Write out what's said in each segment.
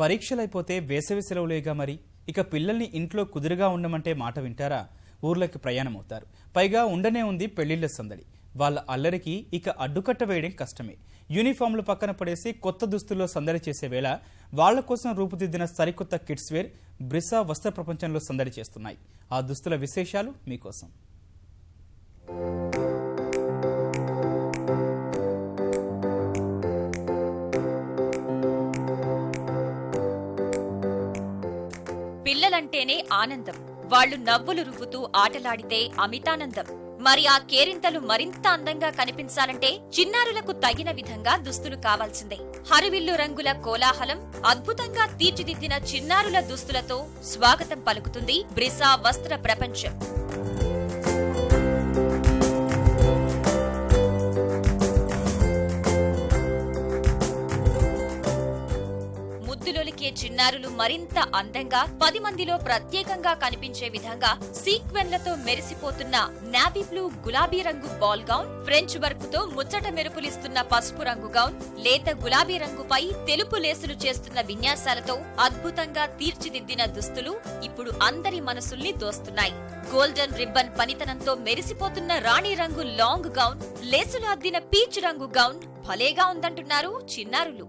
పరీక్షలైపోతే వేసవి సెలవులేగా మరి. ఇక పిల్లల్ని ఇంట్లో కుదురుగా ఉండమంటే మాట వింటారా? ఊర్లకి ప్రయాణం అవుతారు. పైగా ఉండనే ఉంది పెళ్లిళ్ల సందడి. వాళ్ళ అల్లరికి ఇక అడ్డుకట్ట వేయడం కష్టమే. యూనిఫామ్లు పక్కన పడేసి కొత్త దుస్తుల్లో సందడి చేసే వేళ వాళ్ల కోసం రూపుదిద్దిన సరికొత్త కిడ్స్ వేర్ బ్రిసా వస్త్ర ప్రపంచంలో సందడి చేస్తున్నాయి. ఆ దుస్తుల విశేషాలు మీకోసం. పిల్లలంటేనే ఆనందం. వాళ్లు నవ్వులు రువ్వుతూ ఆటలాడితే అమితానందం. మరి ఆ కేరింతలు మరింత అందంగా కనిపించాలంటే చిన్నారులకు తగిన విధంగా దుస్తులు కావాల్సిందే. హరివిల్లు రంగుల కోలాహలం, అద్భుతంగా తీర్చిదిద్దిన చిన్నారుల దుస్తులతో స్వాగతం పలుకుతుంది బ్రిసా వస్త్ర ప్రపంచం. ముద్దులొలికే చిన్నారులు మరింత అందంగా 10 మందిలో ప్రత్యేకంగా కనిపించే విధంగా సీక్వెన్లతో మెరిసిపోతున్న నావీ బ్లూ గులాబీ రంగు బాల్ గౌన్, ఫ్రెంచ్ వర్క్ తో ముచ్చట మెరుపులిస్తున్న పసుపు రంగు గౌన్, లేత గులాబీ రంగుపై తెలుపు లేసులు చేస్తున్న విన్యాసాలతో అద్భుతంగా తీర్చిదిద్దిన దుస్తులు ఇప్పుడు అందరి మనసుల్ని దోస్తున్నాయి. గోల్డెన్ రిబ్బన్ పనితనంతో మెరిసిపోతున్న రాణి రంగు లాంగ్ గౌన్, లేసులు అద్దిన పీచ్ రంగు గౌన్ భలేగా ఉందంటున్నారు చిన్నారులు.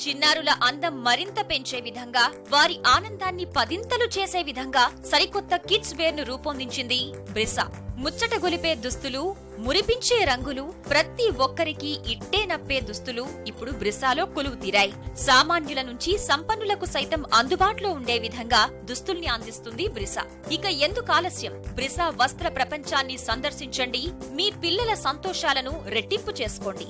చిన్నారుల అందం మరింత పెంచే విధంగా, వారి ఆనందాన్ని పదింతలు చేసే విధంగా సరికొత్త కిడ్స్ వేర్ ను రూపొందించింది బ్రిసా. ముచ్చట గొలిపే దుస్తులు, మురిపించే రంగులు, ప్రతి ఒక్కరికి ఇట్టే నప్పే దుస్తులు ఇప్పుడు బ్రిసాలో కొలువు తీరాయి. సామాన్యుల నుంచి సంపన్నులకు సైతం అందుబాటులో ఉండే విధంగా దుస్తుల్ని అందిస్తుంది బ్రిసా. ఇక ఎందుకు ఆలస్యం? బ్రిసా వస్త్ర ప్రపంచాన్ని సందర్శించండి. మీ పిల్లల సంతోషాలను రెట్టింపు చేసుకోండి.